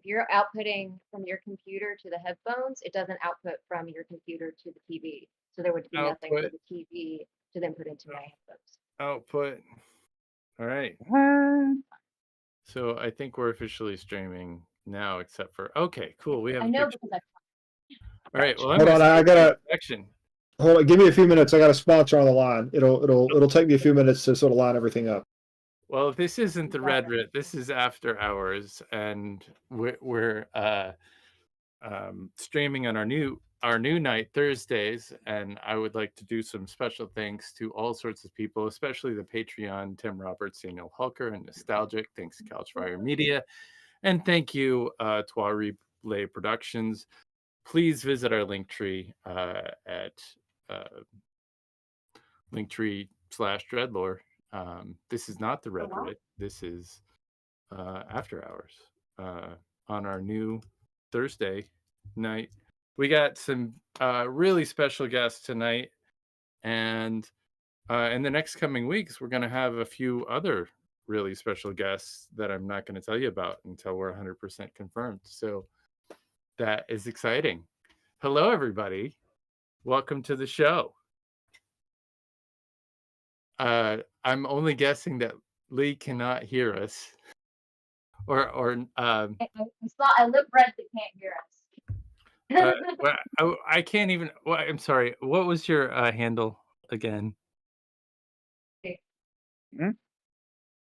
you're outputting from your computer to the headphones, it doesn't output from your computer to the TV. So there would be nothing for Output, the TV to then put into my headphones. output. All right. What? So I think we're officially streaming now, except for okay, cool. We have I a know picture. because All right. Well, I'm Hold gonna on, I skip gotta the section. hold on. Give me a few minutes. I got a sponsor on the line. It'll take me a few minutes to sort of line everything up. Well, this isn't the Red Writ. This is After Hours, and we're streaming on our new night Thursdays. And I would like to do some special thanks to all sorts of people, especially the Patreon, Tim Roberts, Daniel Hulker, and Nostalgic. Thanks to Couchfire Media, and thank you to our Replay Productions. Please visit our Linktree at Linktree/Dreadlore. This is not the Red Writ. This is After Hours on our new Thursday night. We got some really special guests tonight, and in the next coming weeks, we're going to have a few other really special guests that I'm not going to tell you about until we're 100% confirmed. So that is exciting. Hello, everybody. Welcome to the show. I'm only guessing that Lee cannot hear us, or I look red that can't hear us. well, I can't even. Well, I'm sorry. What was your handle again?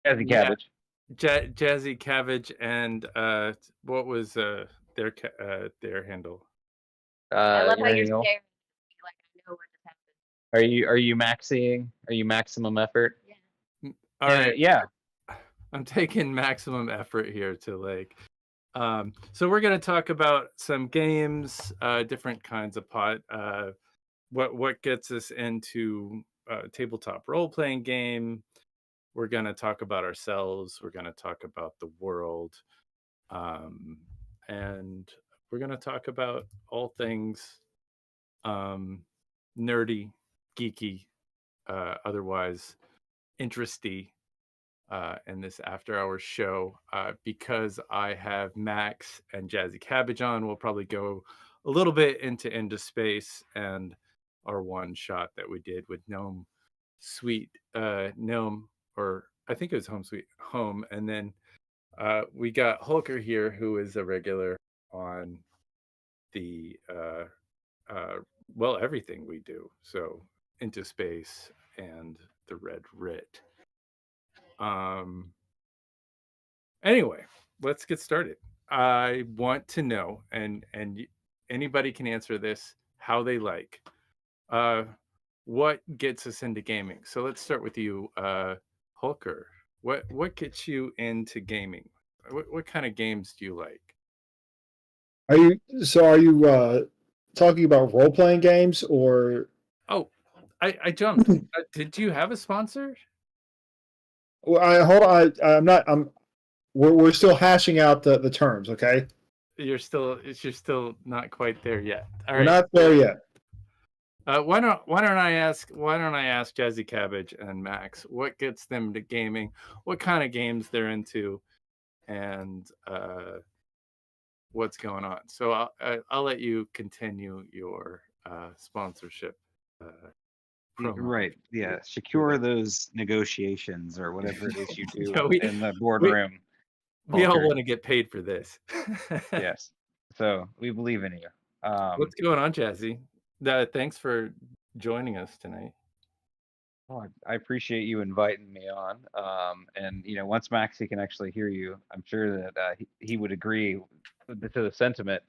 Jazzy Cabbage. Jazzy Cabbage, and what was their handle? I love how you're Ariel. staring at me like I know what just happened. Are you maxing? Are you maximum effort? Yeah. All right. Yeah. I'm taking maximum effort here to like. So we're gonna talk about some games, different kinds of what gets us into tabletop role playing game. We're gonna talk about ourselves. We're gonna talk about the world, and we're gonna talk about all things nerdy, geeky, otherwise interesty. In this after hours show, because I have Max and Jazzy Cabbage on, we'll probably go a little bit into space and our one shot that we did with Gnome Sweet Gnome, or I think it was Home Sweet Home, and then we got Hulker here, who is a regular on the well, everything we do, so into space and the Red Writ. Anyway, let's get started. I want to know, and anybody can answer this how they like. What gets us into gaming? So let's start with you, Hulker. What gets you into gaming? What kind of games do you like? Are you talking about role playing games or? Oh, I jumped. Did you have a sponsor? Well, hold on. I'm not. We're still hashing out the terms. Okay. You're still not quite there yet. All We're right. not there yet. Why don't I ask Jazzy Cabbage and Max what gets them to gaming, what kind of games they're into, and what's going on. So I'll let you continue your sponsorship. Promo. Right. Yeah. Secure those negotiations or whatever it is you do Yeah, in the boardroom. We all want to get paid for this. Yes. So we believe in you. What's going on, Jazzy? Thanks for joining us tonight. Oh, I appreciate you inviting me on. And once Maxxy can actually hear you, I'm sure that he would agree to the sentiment.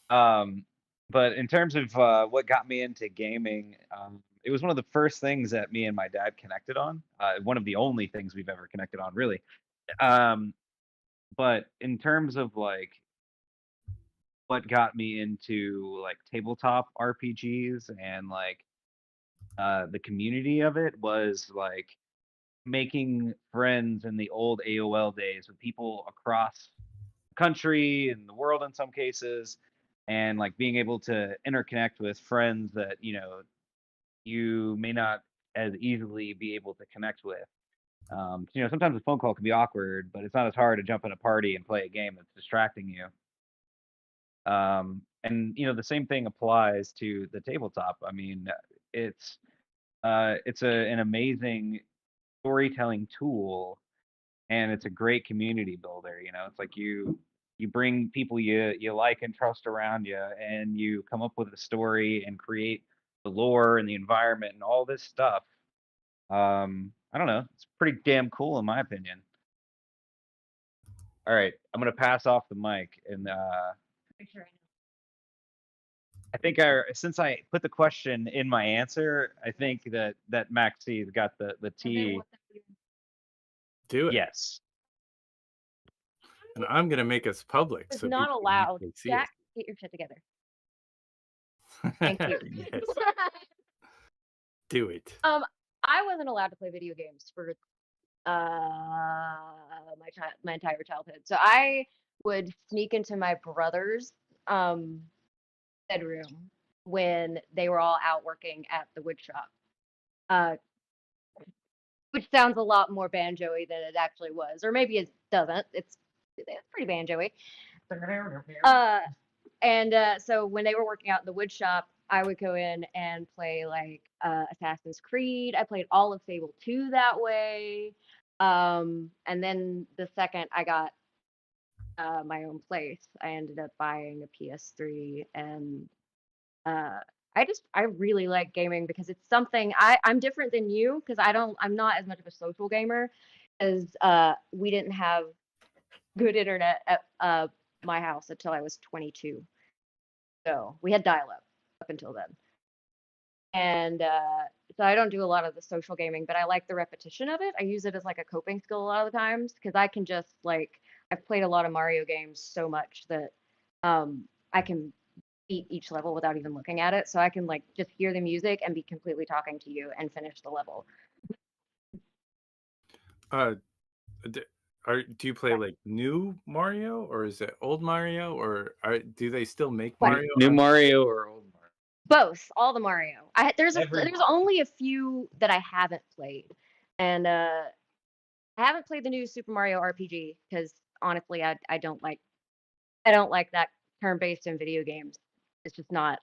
But in terms of what got me into gaming, it was one of the first things that me and my dad connected on. One of the only things we've ever connected on, really. But in terms of like what got me into like tabletop RPGs and like the community of it was like making friends in the old AOL days with people across the country and the world in some cases, and like being able to interconnect with friends that you may not as easily be able to connect with Sometimes a phone call can be awkward, but it's not as hard to jump in a party and play a game that's distracting you. And the same thing applies to the tabletop. I mean, it's an amazing storytelling tool, and it's a great community builder. It's like you bring people you like and trust around you, and you come up with a story and create the lore and the environment and all this stuff. I don't know. It's pretty damn cool in my opinion. All right, I'm gonna pass off the mic, and I think since I put the question in my answer, I think that Maxxy's got the T. Do it. Yes. And I'm gonna make us public. It's so not people can allowed. actually see Jack, get your shit together. Thank you. Yes. Do it. I wasn't allowed to play video games for my entire childhood. So I would sneak into my brother's bedroom when they were all out working at the wood shop. Which sounds a lot more banjo-y than it actually was. Or maybe it doesn't. It's pretty banjo-y. So when they were working out in the wood shop, I would go in and play like Assassin's Creed. I played all of Fable 2 that way. And then the second I got my own place, I ended up buying a PS3, and I really like gaming because it's something I'm different than you, because I'm not as much of a social gamer, as we didn't have good internet at my house until I was 22. So we had dial-up up until then. And so I don't do a lot of the social gaming, but I like the repetition of it. I use it as like a coping skill a lot of the times, because I can just I've played a lot of Mario games so much that I can beat each level without even looking at it. So I can just hear the music and be completely talking to you and finish the level. Do you play like new Mario, or is it old Mario, or do they still make What? Mario? New Mario or old Mario? Both, all the Mario. There's only a few that I haven't played, and I haven't played the new Super Mario RPG because honestly, I don't like that turn-based in video games. It's just not,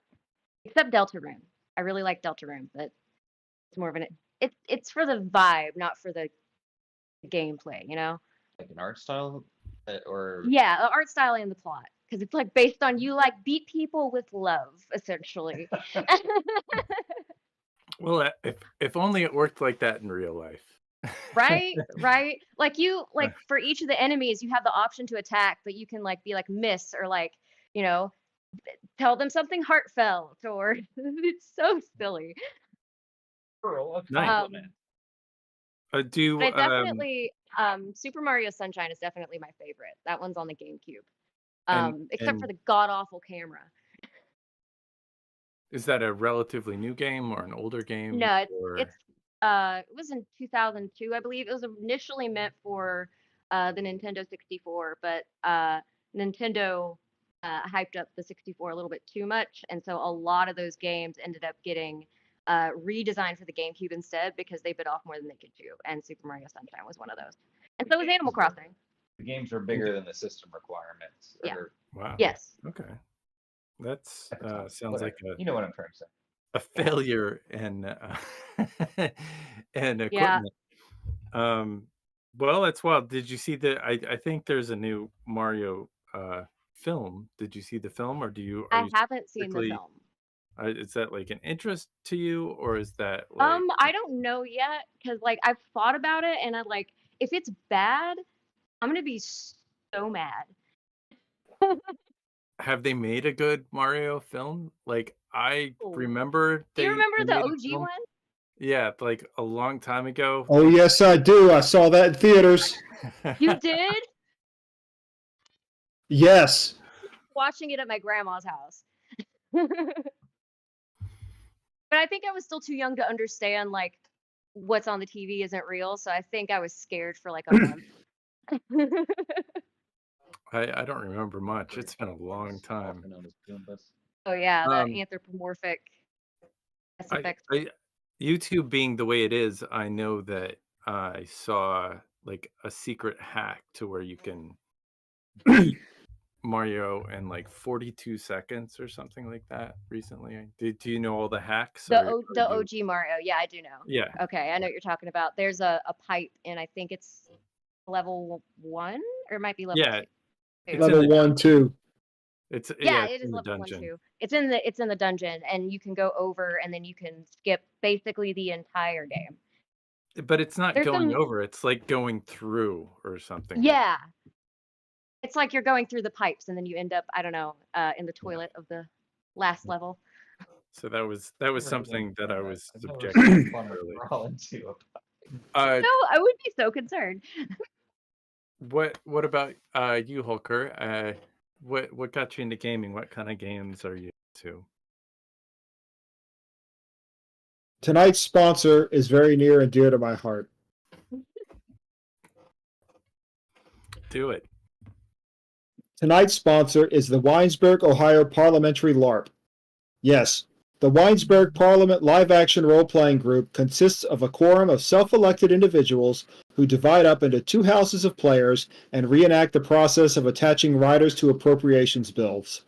except Deltarune. I really like Deltarune, but it's more of it's for the vibe, not for the gameplay, Like an art style, or Yeah, the art style and the plot, because it's based on you beat people with love, essentially. Well, if only it worked like that in real life. Right. For each of the enemies, you have the option to attack, but you can be miss, or tell them something heartfelt, or it's so silly. Nice. But I definitely Super Mario Sunshine is definitely my favorite. That one's on the GameCube. Except for the god awful camera. Is that a relatively new game or an older game? No, it was in 2002, I believe. It was initially meant for the Nintendo 64, but Nintendo hyped up the 64 a little bit too much, and so a lot of those games ended up getting redesigned for the GameCube instead, because they bit off more than they could chew, and Super Mario Sunshine was one of those. And so was Animal Crossing. the games are bigger than the system requirements. Yeah. Wow. Yes. Okay. That's At the time, sounds whatever. like You know what I'm trying to say. a failure in and Yeah. equipment. Well, that's wild. Did you see I think there's a new Mario film. Did you see the film, or I haven't seen the strictly- film. is that an interest to you, or is that I don't know yet, because I've thought about it, and if it's bad, I'm gonna be so mad. have they made a good Mario film? I Oh. remember Do you remember they the made a OG film. one? Yeah, a long time ago. Oh yes, I do. I saw that in theaters. You did? Yes. Watching it at my grandma's house. But I think I was still too young to understand what's on the TV isn't real, so I think I was scared for a month. I don't remember much. It's been a long time. Often known as Goombas. Oh yeah, that Um, anthropomorphic I, SFX. I, YouTube being the way it is, I know that I saw like a secret hack to where you can beat Mario in like 42 seconds or something like that recently. Do you know all the hacks? The or the you- OG Mario. Yeah, I do know. Yeah. Okay, I know what you're talking about. There's a pipe, and I think it's level 1, or it might be level Yeah, 2. It's Level in the 1, 2. Yeah, it's it is in the level 1, dungeon. 2. It's in the dungeon, and you can go over, and then you can skip basically the entire game. But it's not There's going some- over, it's like going through or something. like Yeah. It's like you're going through the pipes, and then you end up, I don't know, in the toilet of the last level. So that was something that I was I've never subjected seen to fun of early. crawling to a No, I would be so concerned. What about you, Hulker? What got you into gaming? What kind of games are you into? Tonight's sponsor is very near and dear to my heart. Do it. Tonight's sponsor is the Winesburg, Ohio Parliamentary LARP. Yes, the Winesburg Parliament live-action role-playing group consists of a quorum of self-elected individuals who divide up into 2 houses of players and reenact the process of attaching riders to appropriations bills.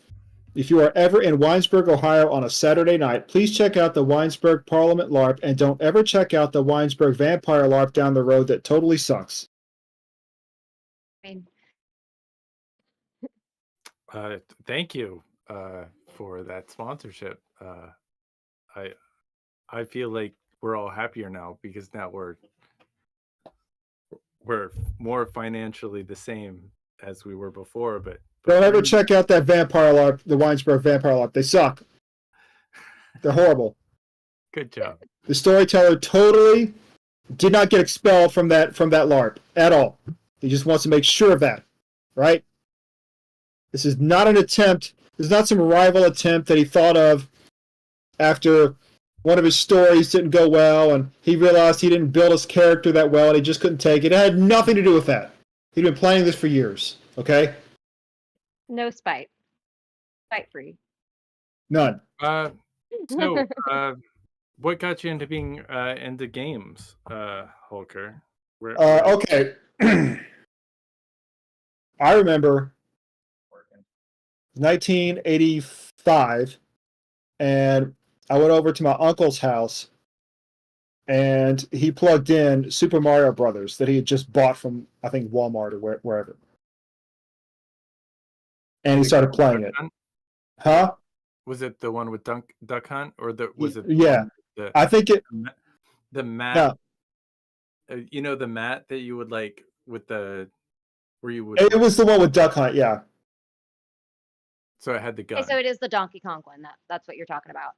If you are ever in Winesburg, Ohio on a Saturday night, please check out the Winesburg Parliament LARP, and don't ever check out the Winesburg Vampire LARP down the road that totally sucks. I mean, Thank you for that sponsorship. I feel like we're all happier now because now we're more financially the same as we were before. But Don't ever check out that Vampire LARP, the Winesburg Vampire LARP. They suck. They're horrible. Good job. The storyteller totally did not get expelled from that LARP at all. He just wants to make sure of that, right? This is not an attempt. This is not some rival attempt that he thought of after one of his stories didn't go well, and he realized he didn't build his character that well, and he just couldn't take it. It had nothing to do with that. He'd been planning this for years. Okay, no spite. Spite free. none. So what got you into being into games, Hulker? Okay. I remember working. 1985, and I went over to my uncle's house, and he plugged in Super Mario Brothers that he had just bought from, I think, Walmart or wherever. And he started playing it. Huh? Was it the one with Duck Hunt, or was it? Yeah. I think it. The mat. No. You know the mat that you would like with the where you would. It was the one with Duck Hunt, yeah. So it had the gun. Okay, so it is the Donkey Kong one. That's what you're talking about.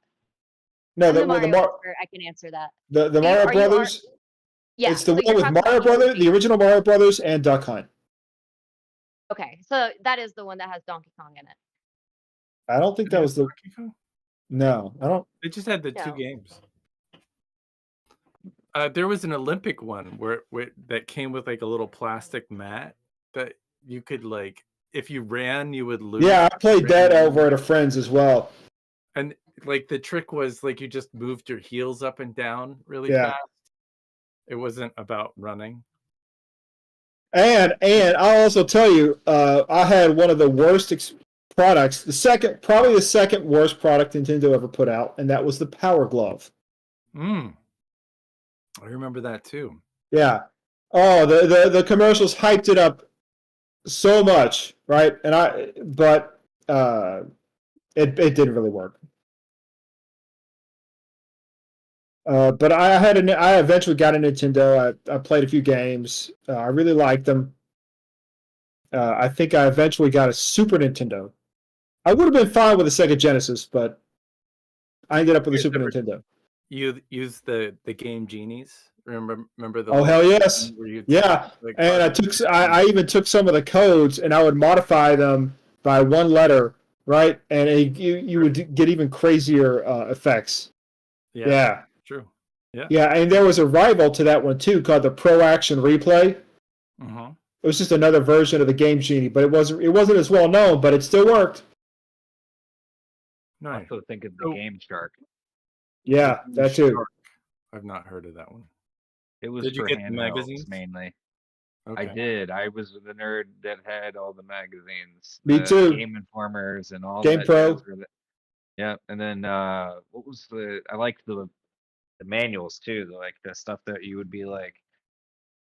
No, I'm the the Mario Mar- expert, I can answer that. the you- Mario are you Brothers. Yeah, It's the so one you're with talking Mario about Brothers, the original Mario Brothers, and Duck Hunt. Okay, so that is the one that has Donkey Kong in it. I don't think Did it that have was the. Donkey Kong? No, I don't. It just had the two No. games. There was an Olympic one where that came with like a little plastic mat that you could like if you ran you would lose. Yeah, I played that Ran. over at a friend's as well. And like the trick was like you just moved your heels up and down really Yeah. fast. It wasn't about running. And I'll also tell you, I had one of the worst products. Probably the second worst product Nintendo ever put out, and that was the Power Glove. I remember that too. Yeah. Oh, the commercials hyped it up so much, right? But it didn't really work. But I eventually got a Nintendo. I played a few games. I really liked them. I think I eventually got a Super Nintendo. I would have been fine with a Sega Genesis, but I ended up with a Super Nintendo. You use the Game Genies. Remember the Oh hell yes, where you yeah. like, And I even took some of the codes and I would modify them by one letter, right? And you would get even crazier effects. Yeah. True. Yeah, and there was a rival to that one too called the Pro Action Replay. Uh-huh. It was just another version of the Game Genie, but it wasn't as well known, but it still worked. I Nice. also think of the So- Game Shark. Yeah, that too. Shark. I've not heard of that one. It was Did you for get the handhelds magazines? mainly. I Okay. did. I was the nerd that had all the magazines, Me the too. Game Informers and all Game that Pro. jazz. Yeah, and then what was I liked the manuals too, like the stuff that you would be like,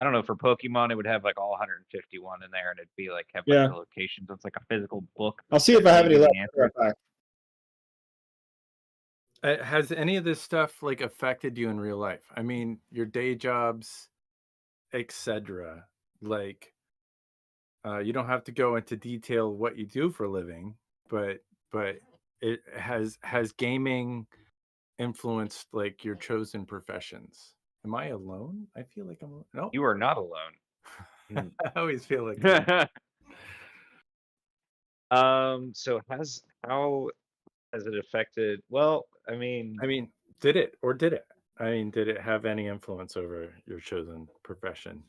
I don't know, for Pokemon it would have like all 151 in there, and it'd be like have like Yeah. the locations. It's like a physical book. I'll see if that I have gave any you left. the I'll be answers. right back. Has any of this stuff like affected you in real life? I mean, your day jobs, etc. Like, you don't have to go into detail what you do for a living, but it has gaming influenced like your chosen professions? Am I alone? I feel like I'm no. You are not alone. I always feel like So how has it affected? Well, I mean, did it or did it? I mean, did it have any influence over your chosen profession?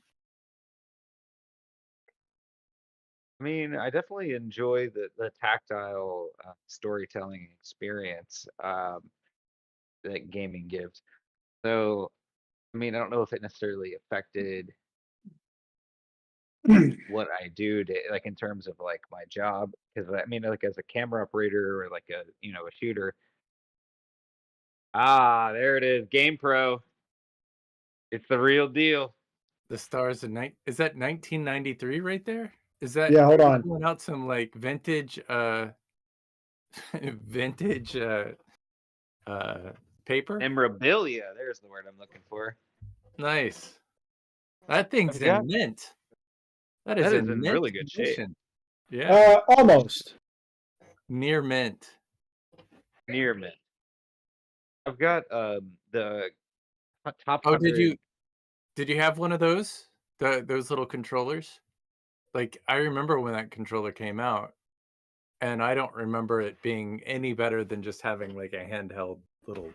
I definitely enjoy the tactile storytelling experience that gaming gives. So, I don't know if it necessarily affected what I do to, like, in terms of like my job, because like as a camera operator or like a shooter. Ah, there it is, Game Pro. It's the real deal. The stars of night. Is that 1993 right there? Is that Yeah, hold on. pulling out some like vintage vintage paper? Memorabilia. There's the word I'm looking for. Nice. That thing's Yeah. in mint. That That is is in in mint really good shape. condition. Yeah. Almost. Near mint. Near mint. I've got the top Oh, 100. did you have one of those? Those little controllers? Like I remember when that controller came out, and I don't remember it being any better than just having like a handheld little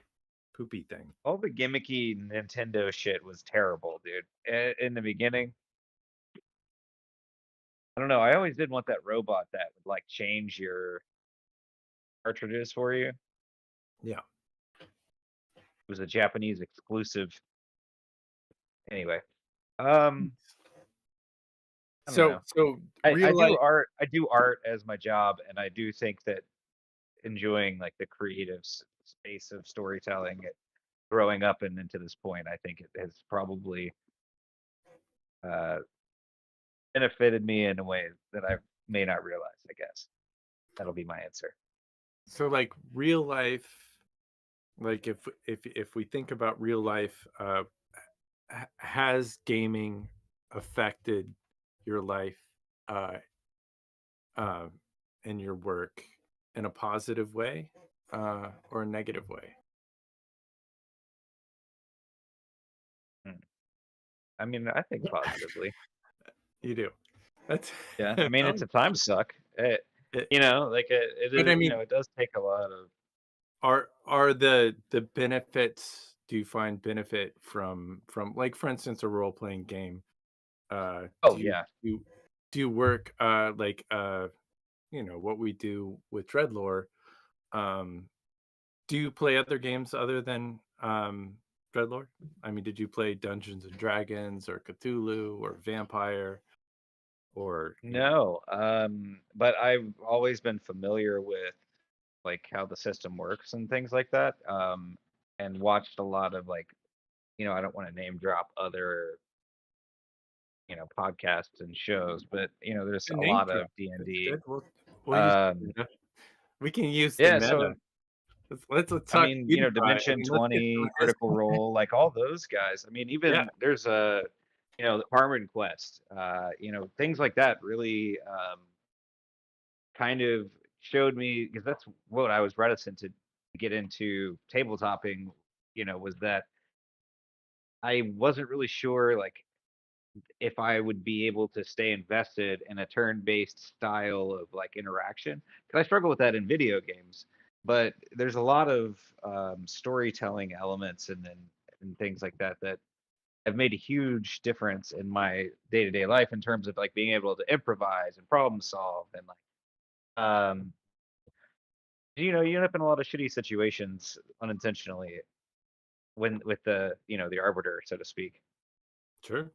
poopy thing. All the gimmicky Nintendo shit was terrible, dude. In the beginning, I don't know. I always did want that robot that would like change your cartridges for you. Yeah. It was a Japanese exclusive. Anyway, I don't know. So I real do life. art. I do art as my job, and I do think that enjoying like the creative space of storytelling, growing up and into this point, I think it has probably benefited me in a way that I may not realize. I guess that'll be my answer. So like real life, like if we think about real life, has gaming affected your life uh uh and your work in a positive way or a negative way? I think positively. You do. That's Yeah, it's a time suck. It, it, it but is. I mean, It does take a lot of. are the benefits, do you find benefit from like for instance a role-playing game? Oh Do yeah. you work like what we do with Dreadlore? Um, do you play other games other than Dreadlore? I mean, did you play Dungeons and Dragons or Cthulhu or Vampire or No, but I've always been familiar with like how the system works and things like that. And watched a lot of like, I don't want to name drop other, podcasts and shows, but there's the a name lot of drop? D and That's D. good. We'll use the Um, meta. We can use the yeah, meta. so Let's talk PewDiePie. I Dimension mean, let's get 20, some of his. Critical Role, like all those guys. Yeah. Even there's the Harmon Quest, things like that really kind of showed me, because that's what I was reticent to get into tabletopping, was that I wasn't really sure like if I would be able to stay invested in a turn-based style of like interaction, because I struggle with that in video games. But there's a lot of storytelling elements and things like that that have made a huge difference in my day-to-day life in terms of like being able to improvise and problem solve and like you end up in a lot of shitty situations unintentionally when with the the arbiter, so to speak. Sure.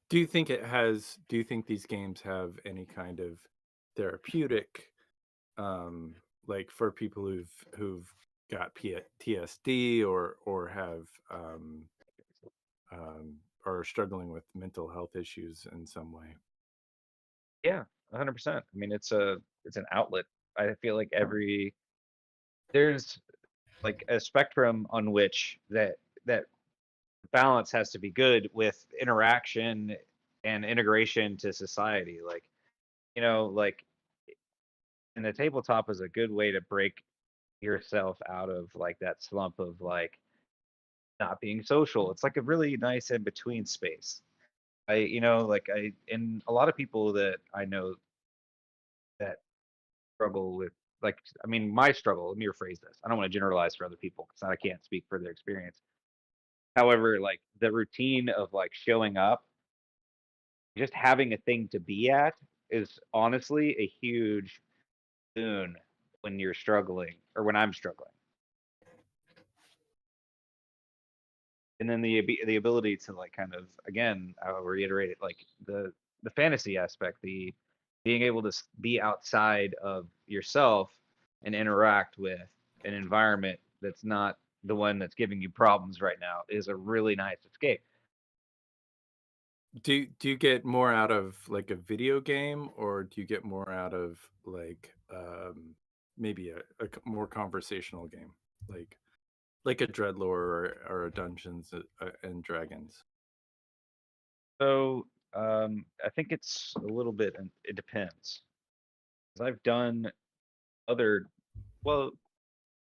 Do you think do you think these games have any kind of therapeutic, like for people who've got PTSD or have are struggling with mental health issues in some way? Yeah, 100%. I mean, it's an outlet. I feel like there's like a spectrum on which that balance has to be good with interaction and integration to society. Like, like and the tabletop is a good way to break yourself out of like that slump of like not being social. It's like a really nice in between space. And a lot of people that I know that struggle with, like, I mean, my struggle, let me rephrase this. I don't want to generalize for other people because I can't speak for their experience. However, like the routine of like showing up, just having a thing to be at is honestly a huge boon when you're struggling or when I'm struggling. And then the ability to like kind of, again, I'll reiterate it, like the fantasy aspect, the being able to be outside of yourself and interact with an environment that's not the one that's giving you problems right now is a really nice escape. Do you get more out of like a video game, or do you get more out of like maybe more conversational game, like a Dreadlore or a Dungeons and Dragons? So I think it's a little bit, and it depends. 'Cause I've done other, well,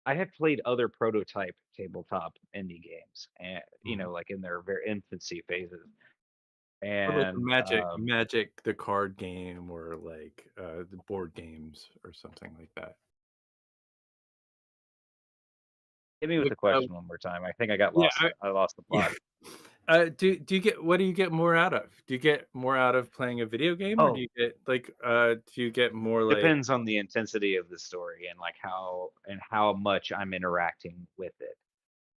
I have played other prototype tabletop indie games, and Mhm. like in their very infancy phases. Or like a And Magic the card game, or like the board games or something like that. hit me with Like, the question one more time. I think I got yeah, lost. I lost the yeah. plot. Do you get, what do you get more out of? Do you get more out of playing a video game, or do Oh, you get like do you get more like depends on the intensity of the story and like how much I'm interacting with it.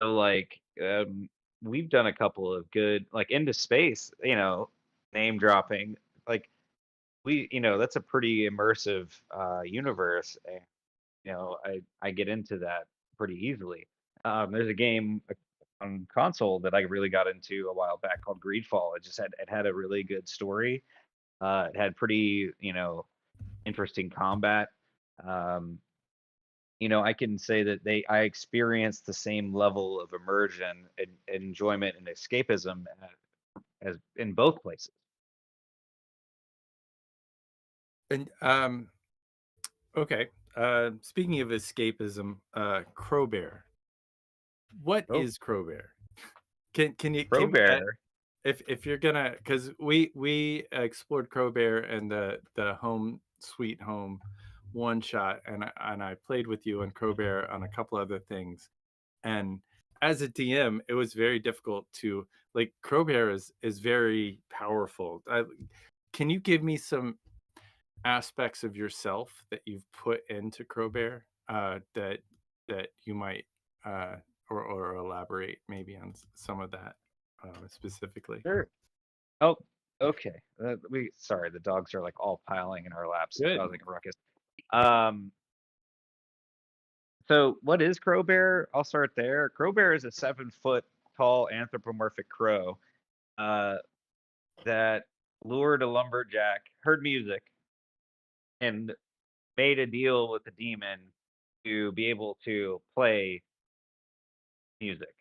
So like we've done a couple of good like into space, name dropping. Like that's a pretty immersive universe, and I get into that pretty easily. There's a game on console that I really got into a while back called Greedfall. It had a really good story. It had pretty interesting combat. Um, I can say that I experienced the same level of immersion and enjoyment and escapism as in both places. and okay. Speaking of escapism, Crowbear. What Oh, is Crowbear? Can we Crowbear. if you're gonna, because we explored Crowbear and the Home Sweet Home one shot, and I played with you on Crowbear on a couple other things, and as a DM it was very difficult to, like, Crowbear is very powerful. Can you give me some aspects of yourself that you've put into Crowbear, that you might uh or elaborate maybe on some of that specifically? Sure. Oh, okay. Sorry, the dogs are like all piling in our laps, Good. causing a ruckus. Um, so what is Crowbear? I'll start there. Crowbear is a 7-foot tall anthropomorphic crow uh, that lured a lumberjack, heard music, and made a deal with the demon to be able to play music.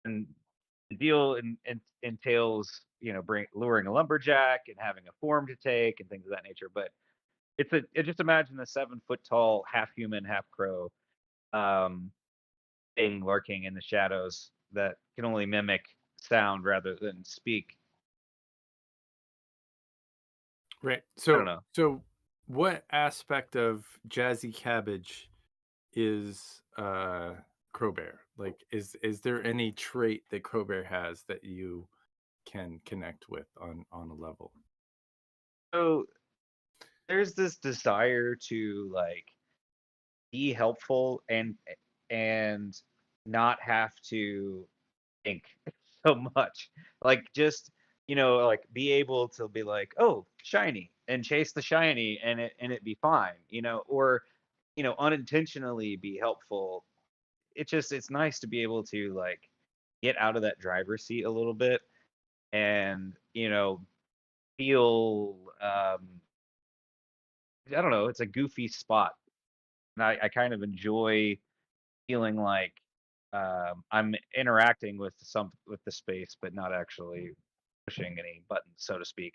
And the deal entails, luring a lumberjack and having a form to take and things of that nature. But just imagine a 7-foot tall, half human, half crow, um, thing lurking in the shadows that can only mimic sound rather than speak. Right. I don't know. So what aspect of Jazzy Cabbage is Crowbear? Like, is there any trait that Crowbear has that you can connect with on a level? So there's this desire to like be helpful and not have to think so much. Like just like be able to be like, oh, shiny, and chase the shiny, and it be fine, or unintentionally be helpful. It's nice to be able to like get out of that driver's seat a little bit, and feel I don't know, it's a goofy spot, and I kind of enjoy feeling like I'm interacting with the space, but not actually pushing any buttons, so to speak.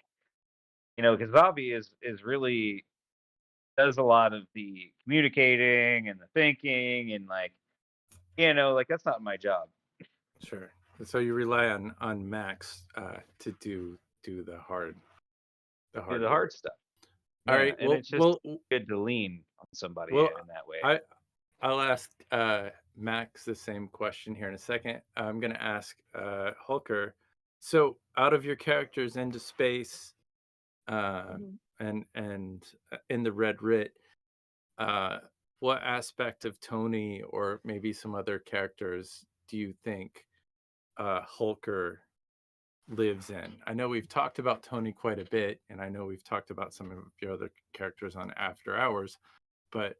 Because Bobby is really does a lot of the communicating and the thinking, and like like that's not my job. Sure. So you rely on Max to do the hard Do the work. hard stuff. All right. and Well, it's just good to lean on somebody well, in that way. I'll ask Max the same question here in a second. I'm going to ask Hulker. So, out of your characters into space, Mhm. and in the Red Writ, what aspect of Tony or maybe some other characters do you think Hulker lives in? I know we've talked about Tony quite a bit, and I know we've talked about some of your other characters on After Hours, but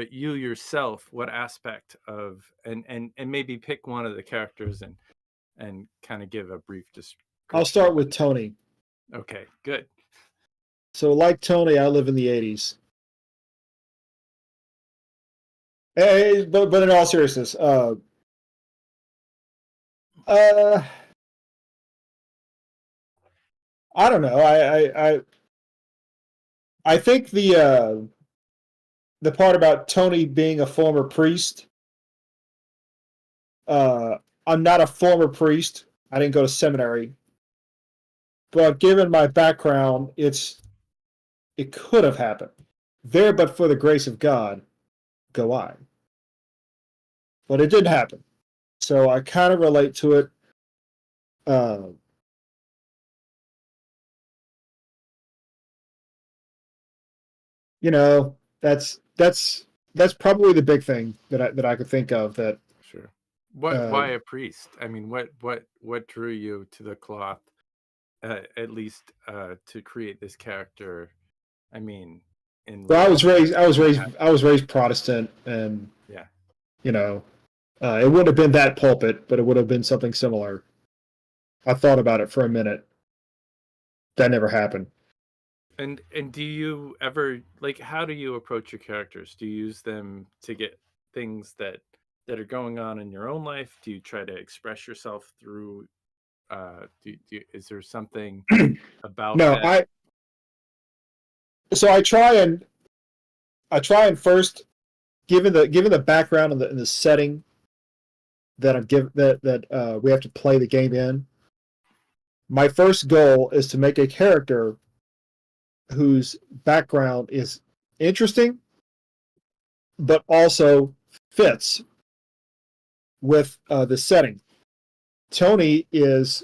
you yourself, what aspect of and maybe pick one of the characters and kind of give a brief description. I'll start with Tony. Okay, good. So, like Tony, I live in the 80s. But in all seriousness, I don't know. I think the part about Tony being a former priest. I'm not a former priest. I didn't go to seminary. But given my background, it could have happened. There, but for the grace of God, go I. But it didn't happen. So I kind of relate to it. That's probably the big thing that I could think of. That Sure. Why a priest? I mean, what drew you to the cloth, at least to create this character? I mean, I was raised Protestant, and yeah, it would have been that pulpit, but it would have been something similar. I thought about it for a minute. That never happened. And do you ever how do you approach your characters? Do you use them to get things that are going on in your own life? Do you try to express yourself through is there something about No, that? I try and first, given the background and the setting that we have to play the game in, my first goal is to make a character whose background is interesting, but also fits with the setting. Tony is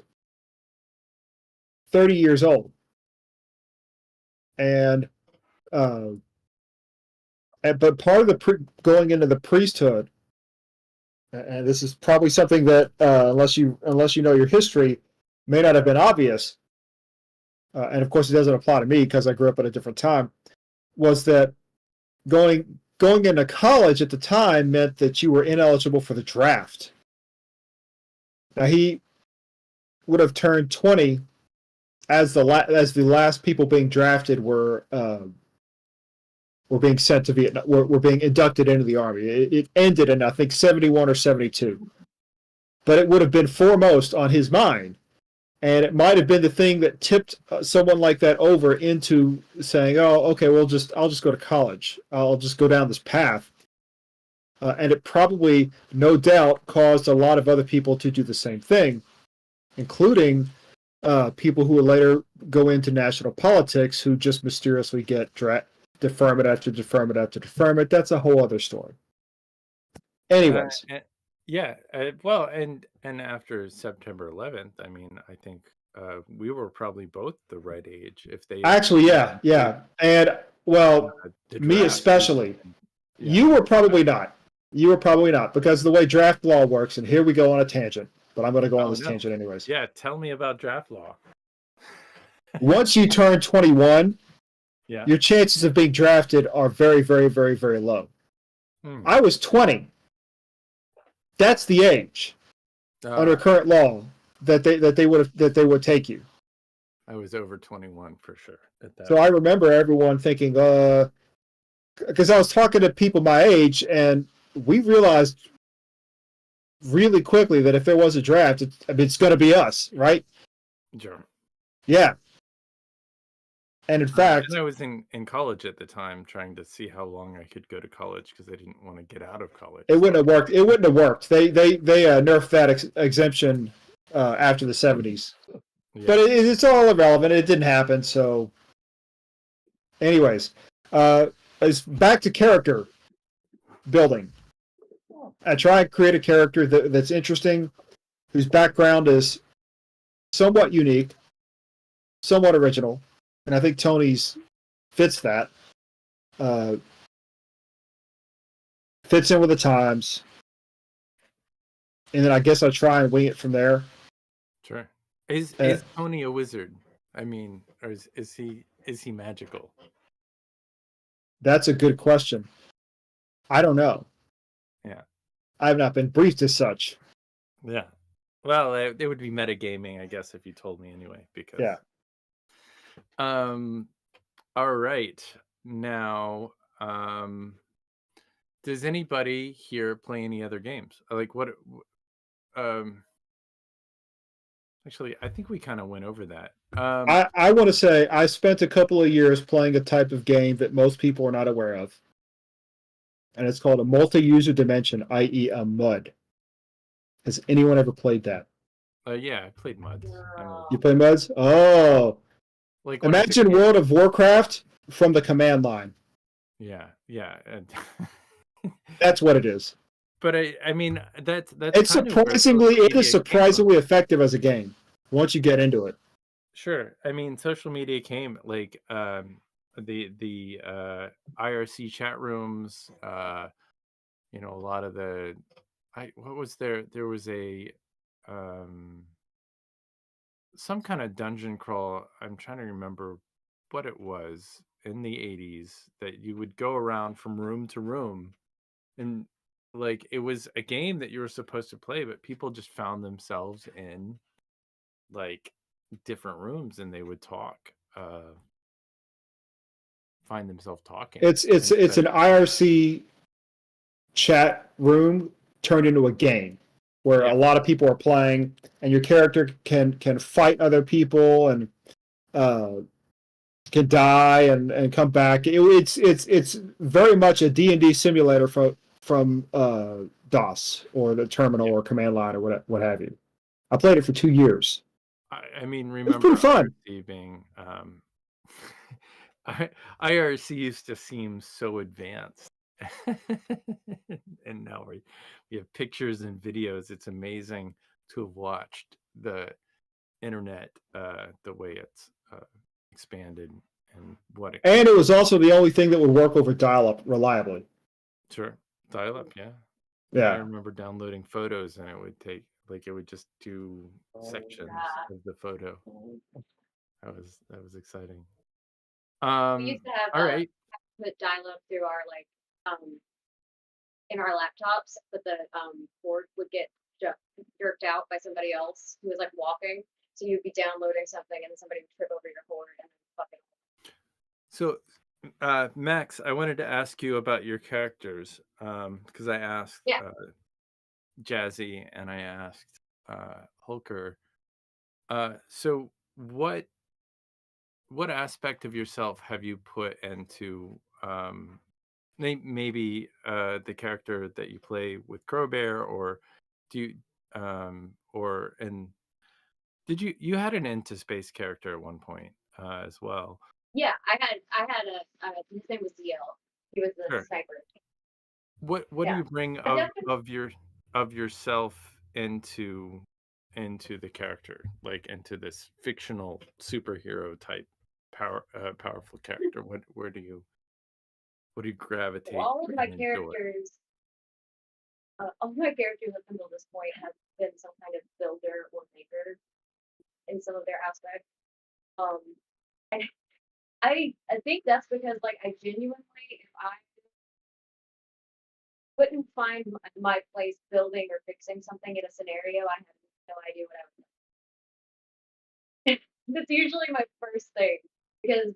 30 years old, and but part of the going into the priesthood, and this is probably something that unless you know your history, may not have been obvious. And of course, it doesn't apply to me because I grew up at a different time. Was that going into college at the time meant that you were ineligible for the draft. Now he would have turned 20 as the last people being drafted were being sent to Vietnam, were being inducted into the Army. It ended in I think 71 or 72, but it would have been foremost on his mind. And it might have been the thing that tipped someone like that over into saying, "Oh, okay, I'll just go to college. I'll just go down this path." And it probably, no doubt, caused a lot of other people to do the same thing, including people who would later go into national politics, who just mysteriously get deferment after deferment after deferment. That's a whole other story. Anyways. Well, and after September 11th, I mean, I think we were probably both the right age. If they actually, yeah, and well, me especially. Yeah. You were probably not. Because of the way draft law works. And here we go on a tangent, but I'm going to go on this tangent anyways. Yeah, tell me about draft law. Once you turn 21, Yeah. your chances of being drafted are very, very, very, very low. I was 20. That's the age under current law that they would take you. I was over 21 for sure at that. So I remember everyone thinking, because I was talking to people my age, and we realized really quickly that if there was a draft, it's going to be us, right? Sure. Yeah. And in fact, and I was in college at the time, trying to see how long I could go to college because I didn't want to get out of college. it wouldn't have worked. It wouldn't have worked. They nerfed that exemption after the 70s. Yeah. But it's all irrelevant. It didn't happen. So, anyways, it's back to character building. I try and create a character that's interesting, whose background is somewhat unique, somewhat original, and I think Tony's fits that. Fits in with the times, and then I guess I try and wing it from there. Sure. Is Tony a wizard? I mean, or is he magical? That's a good question. I don't know. Yeah. I have not been briefed as such. Yeah. Well, it would be metagaming, I guess, if you told me anyway. Because yeah. All right. Now, does anybody here play any other games? Like what? Actually, I think we kind of went over that. I want to say I spent a couple of years playing a type of game that most people are not aware of. And it's called a multi-user dimension, i.e. a MUD. Has anyone ever played that? Yeah, I played MUDs. You play MUDs? Oh. Like imagine World of Warcraft from the command line. Yeah. That's what it is. But I mean that's it's surprisingly effective as a game once you get into it. Sure. I mean, social media came like the IRC chat rooms, a lot of the what was there was a some kind of dungeon crawl. I'm trying to remember what it was in the 80s that you would go around from room to room, and like it was a game that you were supposed to play, but people just found themselves in like different rooms and they would talk, find themselves talking. It's an IRC chat room turned into a game where a lot of people are playing, and your character can fight other people and can die and come back. It's very much a D&D simulator from DOS or the terminal or command line or what have you. I played it for 2 years. I mean, remember it's pretty fun. IRC being IRC used to seem so advanced. And now we have pictures and videos. It's amazing to have watched the internet, the way it's expanded and what it and it was also the only thing that would work over dial-up reliably. Sure. Dial-up, yeah. Yeah. I remember downloading photos and it would take it would just do sections of the photo. That was exciting. We used to have all right. put dial-up through our in our laptops, but the cord would get jerked out by somebody else who was walking. So you'd be downloading something and then somebody would trip over your cord and fucking. So, Max, I wanted to ask you about your characters, because I asked Jazzy and I asked Hulker. So what aspect of yourself have you put into maybe the character that you play with Crowbear, or do you did you had an Into Space character at one point as well? Yeah, I had his name was DL. He was the sniper. What do you bring of yourself into the character, like into this fictional superhero type powerful character? Where do you gravitate? Well, all of my characters up until this point have been some kind of builder or maker in some of their aspects. Um, I I think that's because like I genuinely, if I couldn't find my place building or fixing something in a scenario, I have no idea what I would do. That's usually my first thing because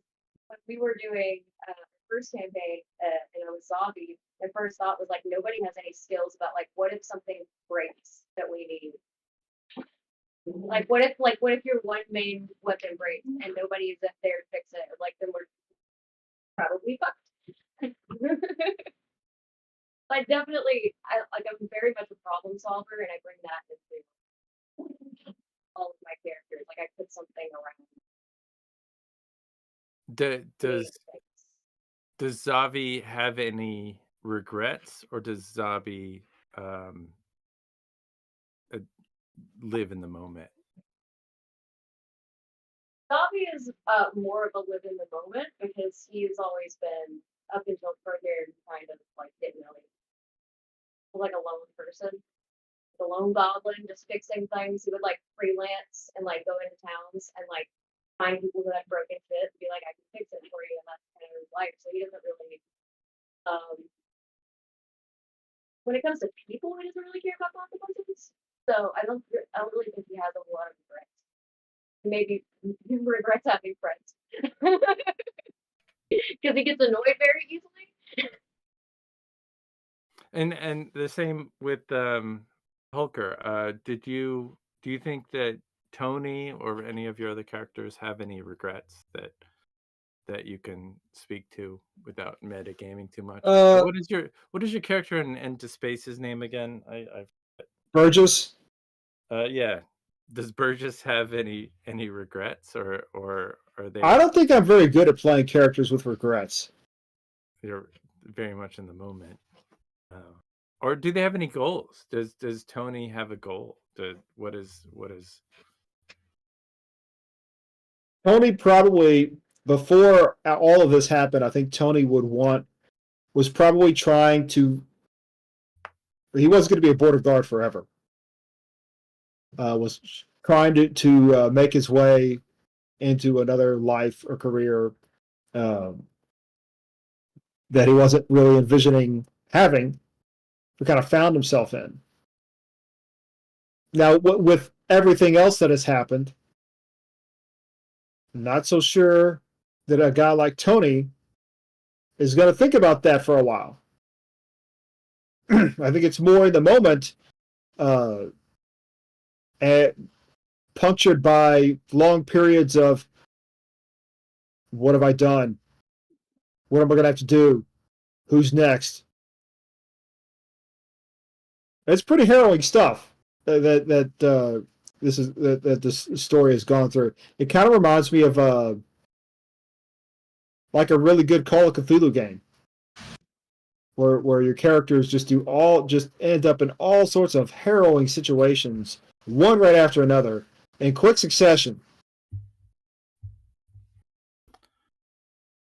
when we were doing first campaign and I was zombie, my first thought was like nobody has any skills about like what if something breaks that we need. Like what if your one main weapon breaks and nobody is there to fix it? Like then we're probably fucked. But definitely, I'm very much a problem solver, and I bring that into all of my characters. Like I put something around Does things. does Zavi have any regrets, or does Zavi um, live in the moment? Dobby is more of a live in the moment because he's always been up until further kind of like didn't really like a lone person, the lone goblin, just fixing things. He would like freelance and like go into towns and like find people who had broken shit and be like, I can fix it for you, and that's kind of his life. So he doesn't really when it comes to people, he doesn't really care about consequences. So I don't really think he has a lot of regrets. Maybe he regrets having friends because he gets annoyed very easily. And the same with Hulker. Do you think that Tony or any of your other characters have any regrets that you can speak to without metagaming too much? What is your character in Into Space's name again? I Burgess. Yeah. Does Burgess have any regrets, or are they? I don't think I'm very good at playing characters with regrets. They're very much in the moment. Or do they have any goals? Does Tony have a goal? What is Tony probably, before all of this happened, I think Tony was probably trying to. He wasn't going to be a border guard forever. Was trying to make his way into another life or career that he wasn't really envisioning having, but kind of found himself in. Now, with everything else that has happened, I'm not so sure that a guy like Tony is going to think about that for a while. I think it's more in the moment, punctured by long periods of what have I done? What am I going to have to do? Who's next? It's pretty harrowing stuff that this story has gone through. It kind of reminds me of like a really good Call of Cthulhu game, where your characters just end up in all sorts of harrowing situations, one right after another, in quick succession.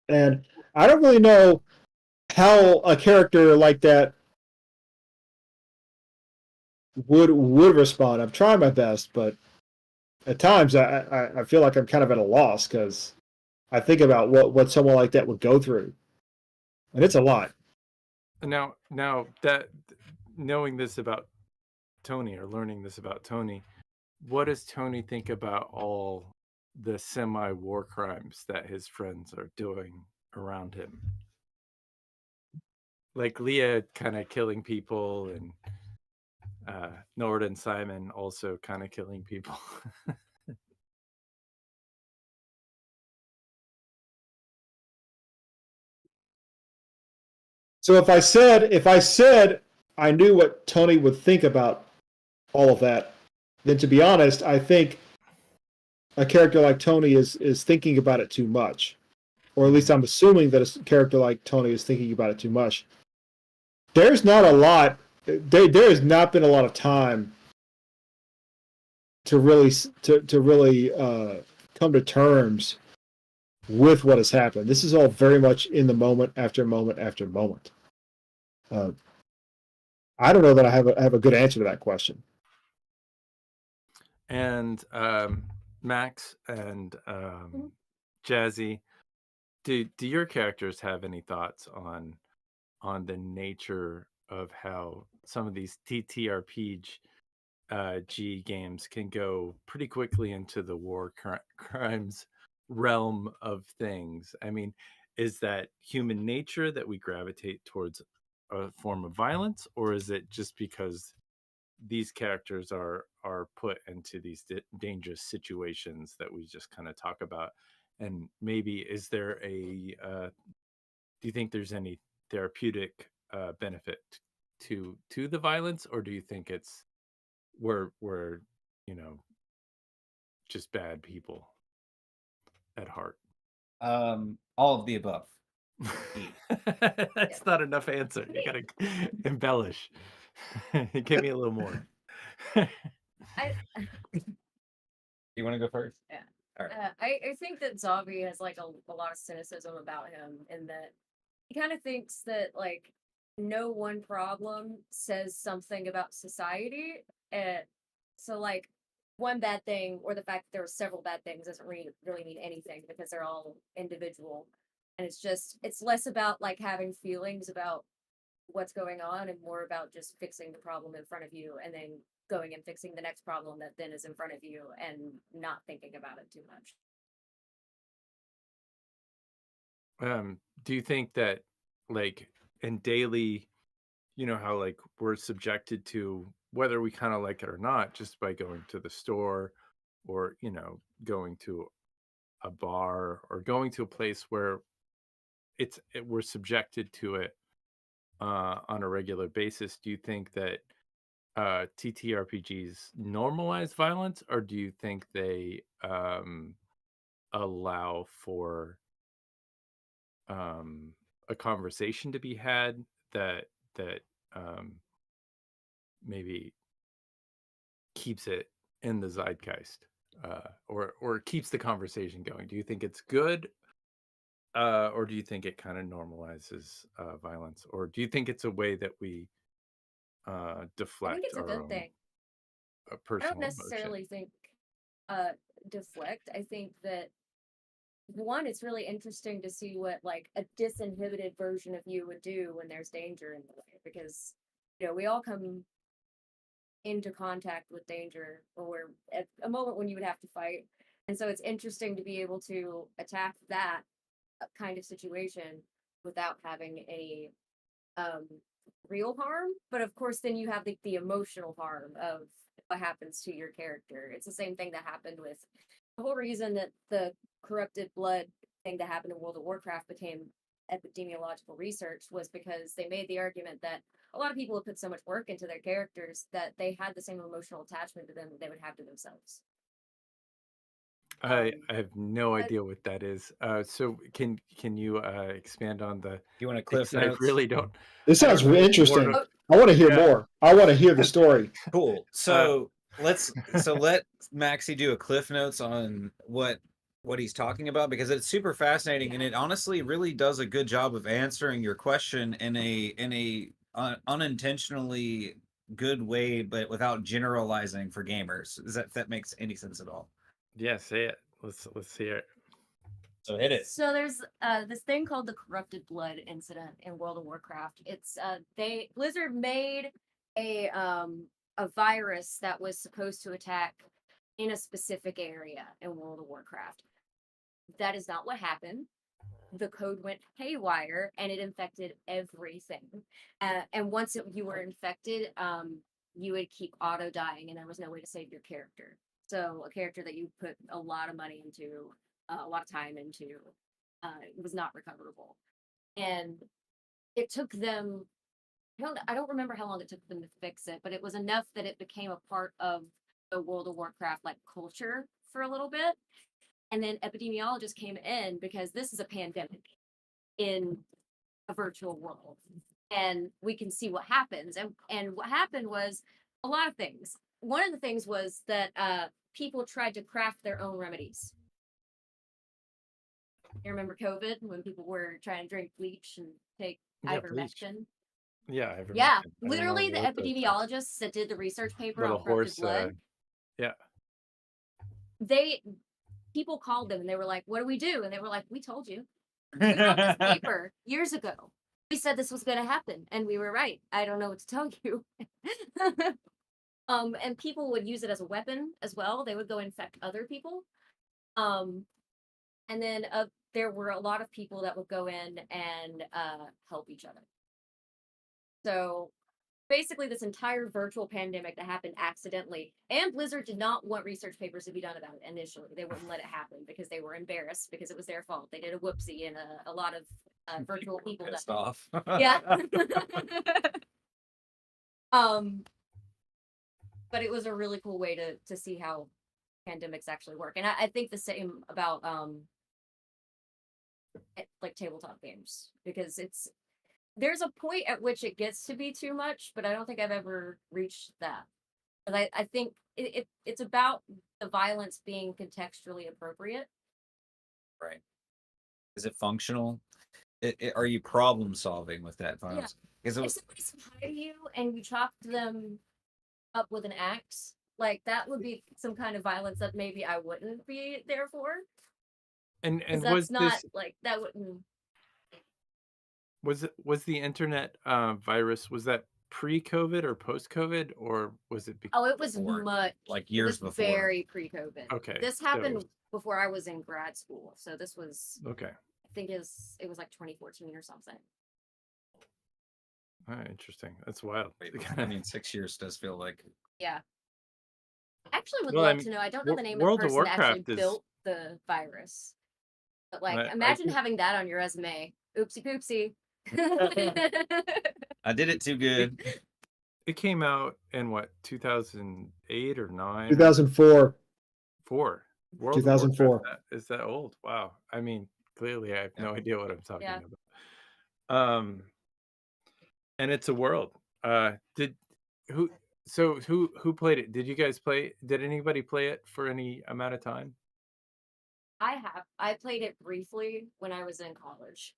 And I don't really know how a character like that would respond. I'm trying my best, but at times I feel like I'm kind of at a loss because I think about what someone like that would go through, and it's a lot. Now that knowing this about Tony, or learning this about Tony, what does Tony think about all the semi-war crimes that his friends are doing around him? Like Leah kind of killing people, and Nord and Simon also kind of killing people. So if I said I knew what Tony would think about all of that, then to be honest, I think a character like Tony is thinking about it too much. Or at least I'm assuming that a character like Tony is thinking about it too much. There's not a lot. There has not been a lot of time to really come to terms with what has happened. This is all very much in the moment after moment after moment. I don't know that I have a good answer to that question. And Max and Jazzy, do your characters have any thoughts on the nature of how some of these TTRPG G games can go pretty quickly into the crimes realm of things? I mean, is that human nature that we gravitate towards a form of violence, or is it just because these characters are put into these dangerous situations that we just kind of talk about? And maybe is there a do you think there's any therapeutic benefit to the violence, or do you think it's we're you know just bad people at heart? All of the above. That's not enough answer. You gotta embellish. Give me a little more. You want to go first? Yeah. All right. I think that Zombie has like a lot of cynicism about him, in that he kind of thinks that like no one problem says something about society. So like one bad thing, or the fact that there are several bad things, doesn't really mean anything, because they're all individual. And it's less about like having feelings about what's going on, and more about just fixing the problem in front of you, and then going and fixing the next problem that then is in front of you, and not thinking about it too much. Do you think that, like, in daily, you know how like we're subjected to, whether we kind of like it or not, just by going to the store, or going to a bar, or going to a place where we're subjected to it on a regular basis? Do you think that TTRPGs normalize violence, or do you think they allow for a conversation to be had that maybe keeps it in the zeitgeist, or keeps the conversation going? Do you think it's good, or do you think it kind of normalizes violence, or do you think it's a way that we deflect I think it's a our good own thing. I personal don't necessarily emotion? think deflect. I think that one, it's really interesting to see what like a disinhibited version of you would do when there's danger in the way, because we all come into contact with danger, or at a moment when you would have to fight. And so it's interesting to be able to attack that kind of situation without having any real harm. But of course, then you have the emotional harm of what happens to your character. It's the same thing that happened with the whole reason that the corrupted blood thing that happened in World of Warcraft became epidemiological research, was because they made the argument that a lot of people have put so much work into their characters that they had the same emotional attachment to them that they would have to themselves. I have no idea what that is. So can you expand on the? You want to cliff I notes? really don't. This I don't sounds know really what interesting. of- I want to hear Yeah. more. I want to hear the story. Cool. So let Maxxy do a cliff notes on what he's talking about, because it's super fascinating, and it honestly really does a good job of answering your question in a unintentionally good way, but without generalizing for gamers. If that makes any sense at all? Yeah, say it. Let's hear it. So hit it. So there's this thing called the corrupted blood incident in World of Warcraft. It's Blizzard made a virus that was supposed to attack in a specific area in World of Warcraft. That is not what happened. The code went haywire, and it infected everything. And once you were infected, you would keep auto dying, and there was no way to save your character. So a character that you put a lot of money into, a lot of time into, was not recoverable. And it took them, I don't remember how long it took them to fix it, but it was enough that it became a part of the World of Warcraft like culture for a little bit. And then epidemiologists came in, because this is a pandemic in a virtual world, and we can see what happens. And what happened was a lot of things. One of the things was that people tried to craft their own remedies. You remember COVID, when people were trying to drink bleach and take Yeah, bleach. ivermectin? Yeah, I remember. Yeah, I don't literally the know what those things- epidemiologists that did the research paper Little on corrupted horse. blood. Yeah. people called them and they were like, "What do we do?" And they were like, "We told you. We wrote this paper years ago. We said this was going to happen, and we were right. I don't know what to tell you." And people would use it as a weapon as well. They would go infect other people. And then there were a lot of people that would go in and help each other. So basically, this entire virtual pandemic that happened accidentally, and Blizzard did not want research papers to be done about it initially. They wouldn't let it happen because they were embarrassed because it was their fault. They did a whoopsie, and a lot of virtual people Pissed died. off. Yeah. But it was a really cool way to see how pandemics actually work. And I think the same about like tabletop games, because there's a point at which it gets to be too much, but I don't think I've ever reached that. And I think it's about the violence being contextually appropriate. Right. Is it functional? Are you problem solving with that Yeah. violence? If somebody's behind you and you chopped them up with an axe, like that would be some kind of violence that maybe I wouldn't be there for. And That's was not this like that wouldn't. was the internet virus, was that pre-COVID or post-COVID, or was it Oh, it was Before, much. like It years was before? very pre-COVID. okay? This so- happened before I was in grad school, so this was okay. I think it was like 2014 or something. Interesting. That's wild. I mean, 6 years does feel like. Yeah. I actually would Well, I love mean, to know. I don't know the name of World the of person that actually Warcraft is- built the virus. But like, I imagine think- having that on your resume. Oopsie poopsie. I did it too good. It came out in what, 2008 or 9? 2004. 4. World of 2004. Warcraft, is that old? Wow. I mean, clearly I have no idea what I'm talking Yeah. about. And it's a world. Who played it? Did you guys play? Did anybody play it for any amount of time? I played it briefly when I was in college.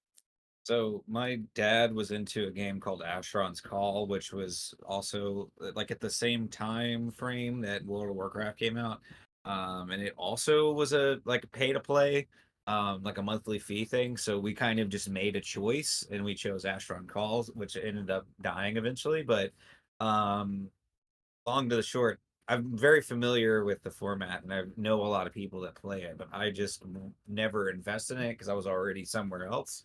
So my dad was into a game called Asheron's Call, which was also like at the same time frame that World of Warcraft came out. And it also was a pay to play, like a monthly fee thing. So we kind of just made a choice and we chose Asheron Calls, which ended up dying eventually. But long to the short, I'm very familiar with the format and I know a lot of people that play it, but I just never invested in it because I was already somewhere else.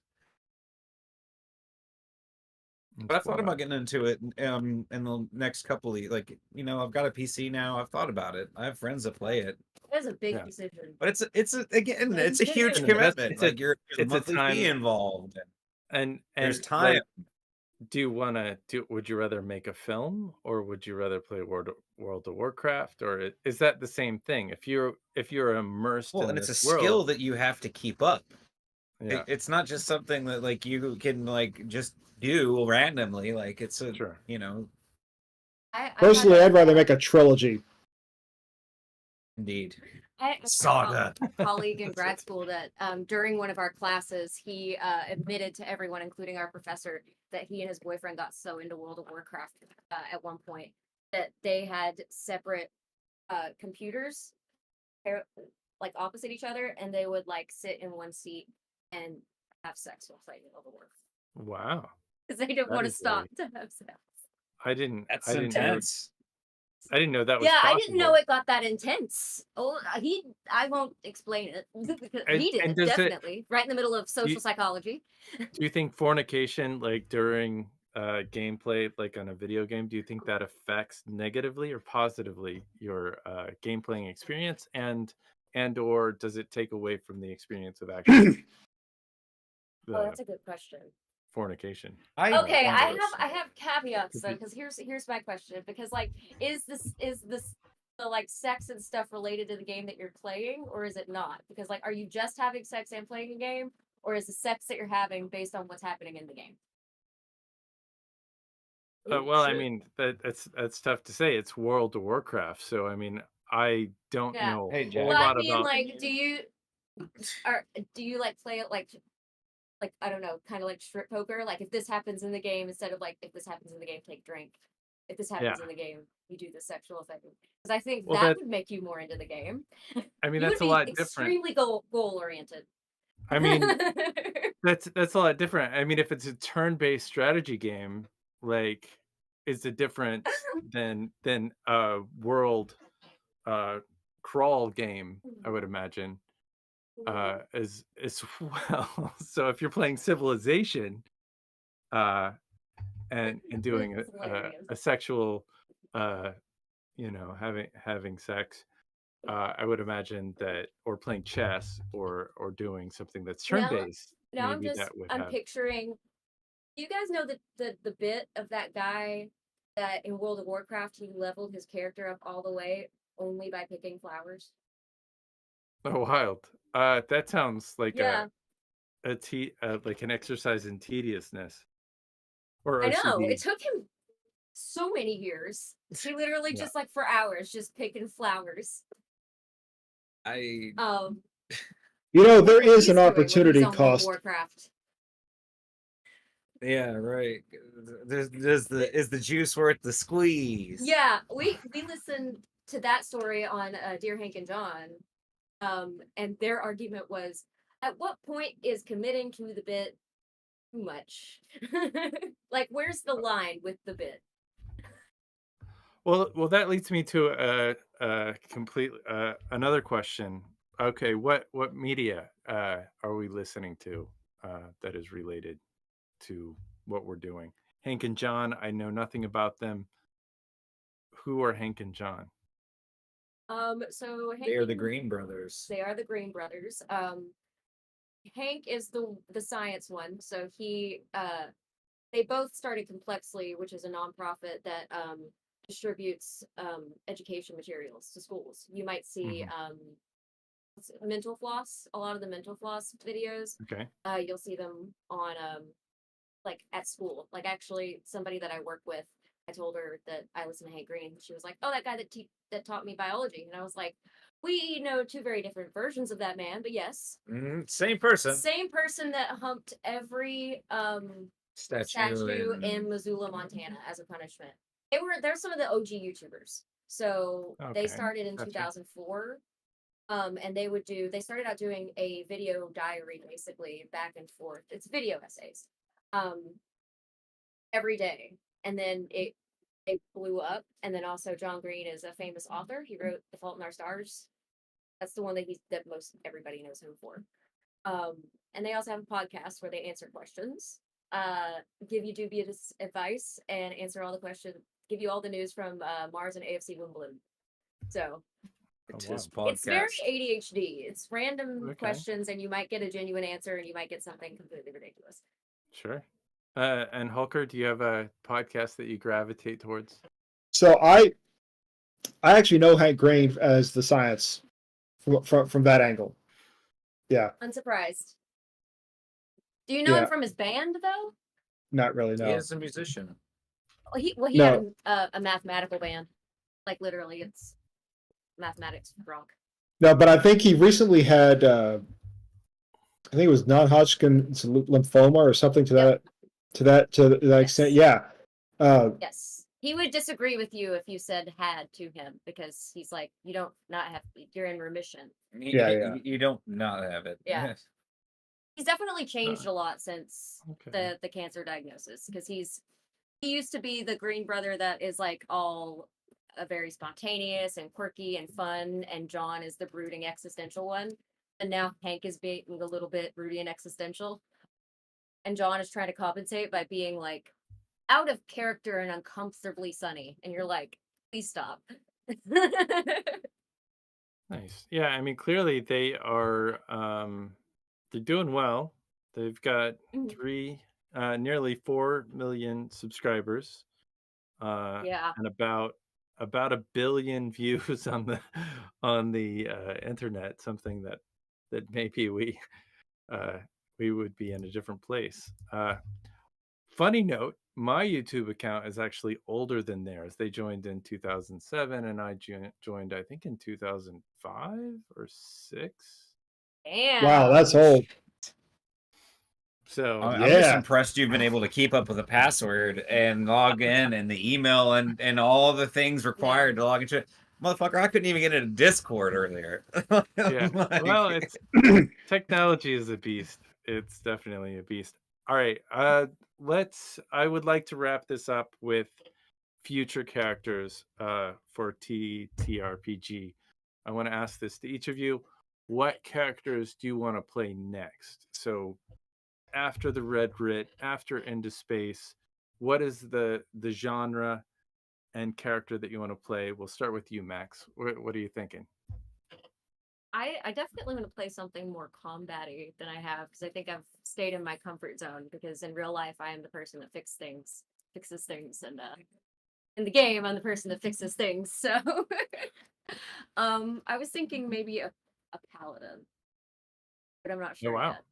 But I thought about getting into it in the next couple of I've got a PC now. I've thought about it. I have friends that play it. It was a big Yeah. decision. But it's a huge It's a- commitment. it's a- There's a it's a monthly time- fee involved. And There's like, time. do you want to would you rather make a film, or would you rather play World of Warcraft, or is that the same thing? If you're immersed Well, in and it's a this skill world, that you have to keep up. yeah, It's not just something that you can just do randomly. It's a sure. I Personally, had I'd rather make a trilogy. Indeed. I had Saga. a colleague in grad school that during one of our classes, he admitted to everyone, including our professor, that he and his boyfriend got so into World of Warcraft at one point that they had separate computers like opposite each other, and they would sit in one seat and have sex while playing World of Warcraft Wow. because they didn't That want to is stop to have sex. I didn't That's I didn't know, intense. I didn't know that was Yeah, I didn't know possible. it got that intense. Oh, I won't explain it because And- he did and does it- definitely right in the middle of social psychology. Do you think fornication, during gameplay, on a video game, do you think that affects negatively or positively your game playing experience, and or does it take away from the experience of actually Oh, the that's a good question. fornication? Okay, I wonder. have caveats though, Could because here's my question. Because is this the sex and stuff related to the game that you're playing, or is it not? Because are you just having sex and playing a game, or is the sex that you're having based on what's happening in the game? Well, I mean, that's tough to say. It's World of Warcraft, so I mean, I don't Yeah. know Hey, a Jack. whole Well, I lot mean, about. do you play it like I don't know, kind of like strip poker? Like if this happens in the game, instead of if this happens in the game, take drink. if this Yeah. happens in the game, you do the sexual thing. Because I think Well, that that- would make you more into the game. I mean, You that's a would lot be different. extremely goal oriented. I mean, that's a lot different. I mean, if it's a turn-based strategy game, like, is the difference than a world crawl game, I would imagine, as well. So if you're playing Civilization, and doing It's hilarious. a sexual, having sex, I would imagine that, or playing chess, or doing something that's Now- turn-based. Now I'm maybe that would I'm have. picturing. You guys know the bit of that guy that in World of Warcraft he leveled his character up all the way only by picking flowers. Oh, wild. That sounds like Yeah, like an exercise in tediousness. Or I know. OCD. It took him so many years. He literally Yeah. just like for hours just picking flowers. I You know, there what is he's an doing when he's opportunity on World of cost. Warcraft. yeah, right. Is the juice worth the squeeze? Yeah, we listened to that story on Dear Hank and John, and their argument was, at what point is committing to the bit too much? Like, where's the line with the bit? Well, that leads me to a complete another question. Okay, what media are we listening to that is related to what we're doing? Hank and John, I know nothing about them. Who are Hank and John? So Hank They are the and- Green Brothers. They are the Green Brothers. Hank is the science one. So they both started Complexly, which is a nonprofit that distributes education materials to schools. You might see mental floss, a lot of the mental floss videos. Okay. You'll see them on like at school. Like actually somebody that I work with, I told her that I listen to Hank Green. She was like, "Oh, that guy that taught me biology." And I was like, "We know two very different versions of that man, but yes, Same person. same person that humped every statue in Missoula, Montana as a punishment." They're some of the OG YouTubers. So Okay, they started in gotcha. 2004. And they started out doing a video diary, basically back and forth. It's video essays, every day. And then it blew up. And then also John Green is a famous author. He wrote The Fault in Our Stars. That's the one that most everybody knows him for. And they also have a podcast where they answer questions, give you dubious advice, and answer all the questions, give you all the news from Mars and AFC Wimbledon. So It's wow. his podcast. it's very ADHD. It's random Okay. questions, and you might get a genuine answer, and you might get something completely ridiculous. Sure. And Hulker, do you have a podcast that you gravitate towards? So I actually know Hank Green as the science from that angle. Yeah, Unsurprised. Do you know Yeah. him from his band though? not really. He No. is a musician. He No. had a mathematical band. Like literally, it's mathematics rock. No, but I think he recently had. I think it was non-Hodgkin's lymphoma or something to Yep. that extent. Yeah. Yes, he would disagree with you if you said had to him because he's like, you don't not have, you're in remission. You don't not have it. Yeah. He's definitely changed a lot since Okay. the cancer diagnosis because he used to be the Green brother that is like all very spontaneous and quirky and fun, and John is the brooding existential one, and now Hank is being a little bit broody and existential, and John is trying to compensate by being like out of character and uncomfortably sunny, and you're like, please stop. Nice. Yeah, I mean, clearly they are they're doing well. They've got nearly 4 million subscribers. Yeah. And about 1 billion views on the internet, something that maybe we would be in a different place. Funny note, my YouTube account is actually older than theirs. They joined in 2007 and I joined I think in 2005 or 6. Damn. Wow, that's old. So I'm just Yeah. impressed you've been able to keep up with the password and log in and the email and all the things required to log into. Motherfucker, I couldn't even get into Discord earlier. yeah, Like, well, it's technology is a beast. It's definitely a beast. All right, I would like to wrap this up with future characters for TTRPG. I want to ask this to each of you. What characters do you want to play next? So after the Red Writ, after Into Space, what is the genre and character that you want to play? We'll start with you, Max. What are you thinking? I definitely want to play something more combat-y than I have because I think I've stayed in my comfort zone because in real life I am the person that fixes things, and in the game I'm the person that fixes things. So I was thinking maybe a paladin, but I'm not Oh sure wow, yet.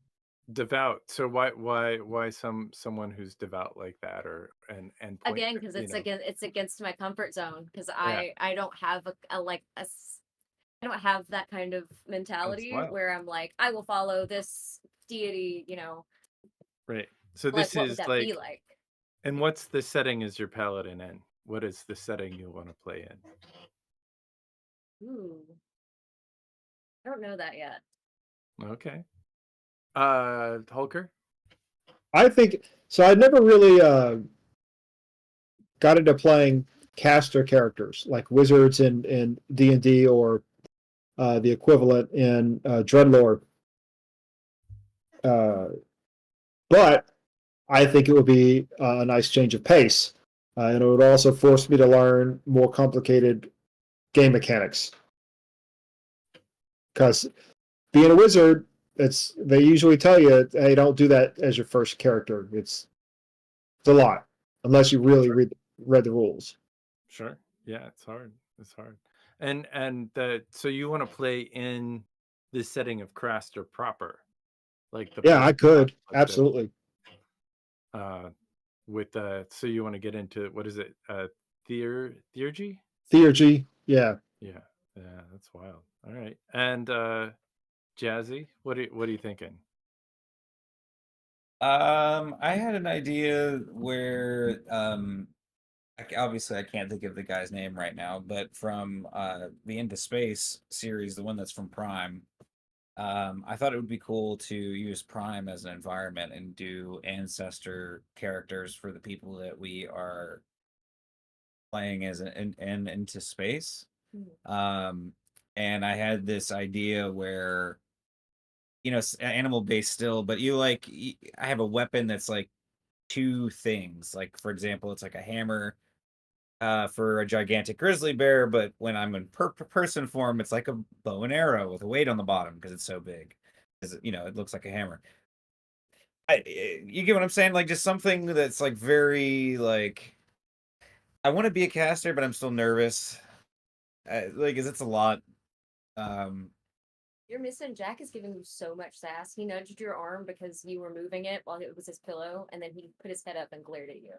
devout. So why someone who's devout like that, or and point, Again, because you it's know? against my comfort zone because Yeah, I don't have I don't have that kind of that's mentality wild. where I'm like, I will follow this deity, Right. So like this what would is that be like, like? and what's the setting is your paladin in? What is the setting you want to play Ooh, I don't know that yet. in? Okay. Hulker? I think so. I never really got into playing caster characters like wizards in D&D or the equivalent in Dreadlore. But I think it would be a nice change of pace. And it would also force me to learn more complicated game mechanics. Because being a wizard, they usually tell you, hey, don't do that as your first character. It's a lot, unless you really Sure. read the rules. Sure. Yeah, it's hard. It's hard. And so you want to play in the setting of Craster proper, like the Yeah, I could. post-apocalyptic, Absolutely. with so you want to get into, what is it? Theurgy? Theurgy. Yeah. Yeah. Yeah, that's wild. All right. And Jazzy, what are you thinking? I had an idea where obviously I can't think of the guy's name right now, but from the Into Space series, the one that's from Prime, I thought it would be cool to use Prime as an environment and do ancestor characters for the people that we are playing as an Into Space. And I had this idea where, animal based still, but I have a weapon that's like two things. Like, for example, it's like a hammer for a gigantic grizzly bear, but when I'm in person form, it's like a bow and arrow with a weight on the bottom because it's so big. Because it looks like a hammer. You get what I'm saying? Like, just something that's like very like. I want to be a caster, but I'm still nervous. Cause it's a lot. Um, You're missing. Jack is giving you so much sass. He nudged your arm because you were moving it while it was his pillow, and then he put his head up and glared at you.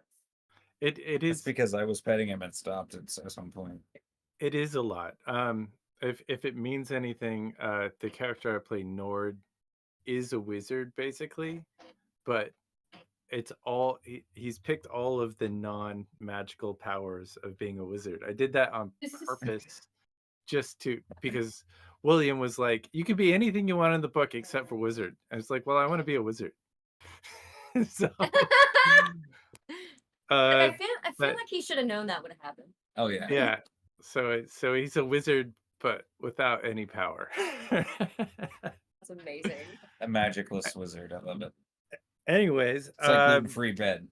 It That's is because I was petting him and stopped at some point. it is a lot. If it means anything, the character I play, Nord, is a wizard basically, but it's he's picked all of the non-magical powers of being a wizard. I did that on purpose because William was like, you can be anything you want in the book except for wizard. I was like, well, I want to be a wizard. So I feel but like he should have known that would have happened. Oh yeah. yeah, so he's a wizard but without any power. That's amazing. A magicless wizard. I love it. Anyways, It's like gluten-free bed.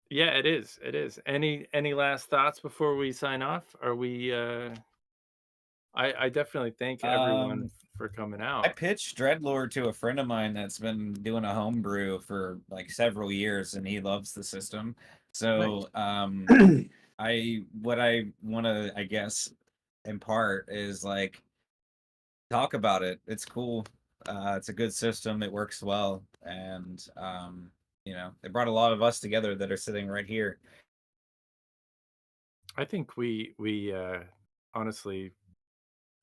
yeah, it is. It is. Any last thoughts before we sign off? Are we? I definitely thank everyone for coming I out. pitched Dreadlord to a friend of mine that's been doing a homebrew for like several years, and he loves the system. So, what I want to, I guess, impart is like talk about it. It's cool. It's a good system. It works well, and it brought a lot of us together that are sitting right here. I think we honestly,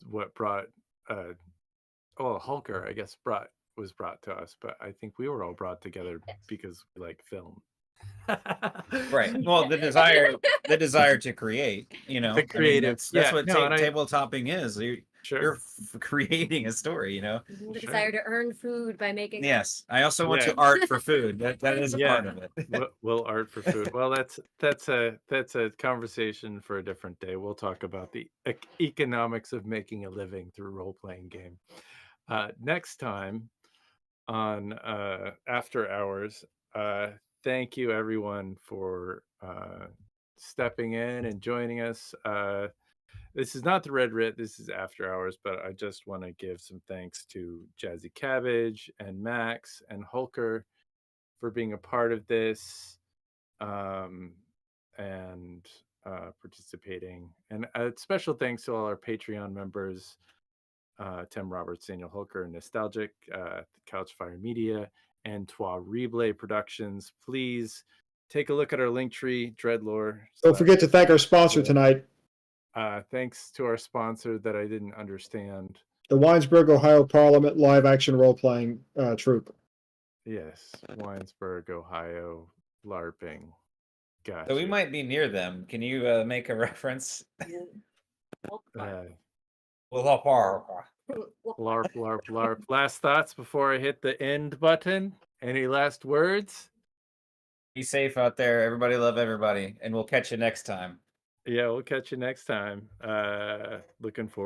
what brought Hulker, I guess, brought was brought to us, but I think we were all brought together because we like film. Right. Well, the desire to create, you know, The creative, that's yeah, what no, and I- tabletopping is. Sure. You're creating a story, you know. The Sure. desire to earn food by making art. Yes, I also want Yeah. to art for food. That is a Yeah. part of it. Will art for food. Well, that's a conversation for a different day. We'll talk about the economics of making a living through role playing game next time on After Hours. Thank you everyone for stepping in and joining us. This is not the Red Writ, this is After Hours, but I just want to give some thanks to Jazzy Cabbage and Max and Hulker for being a part of this and participating. And a special thanks to all our Patreon members, Tim Roberts, Daniel Hulker, Nostalgic, Couchfire Media, and Trois Reblay Productions. Please take a look at our link tree, Dreadlore. Don't forget to thank our sponsor tonight, Thanks to our sponsor that I didn't understand. the Winesburg, Ohio Parliament live action role playing troupe. Yes, Winesburg, Ohio, LARPing. Gotcha. So we might be near them. Can you make a reference? LARP, LARP, LARP. Last thoughts before I hit the end button? Any last words? Be safe out there. Everybody love everybody. And we'll catch you next time. Yeah, we'll catch you next time. Looking forward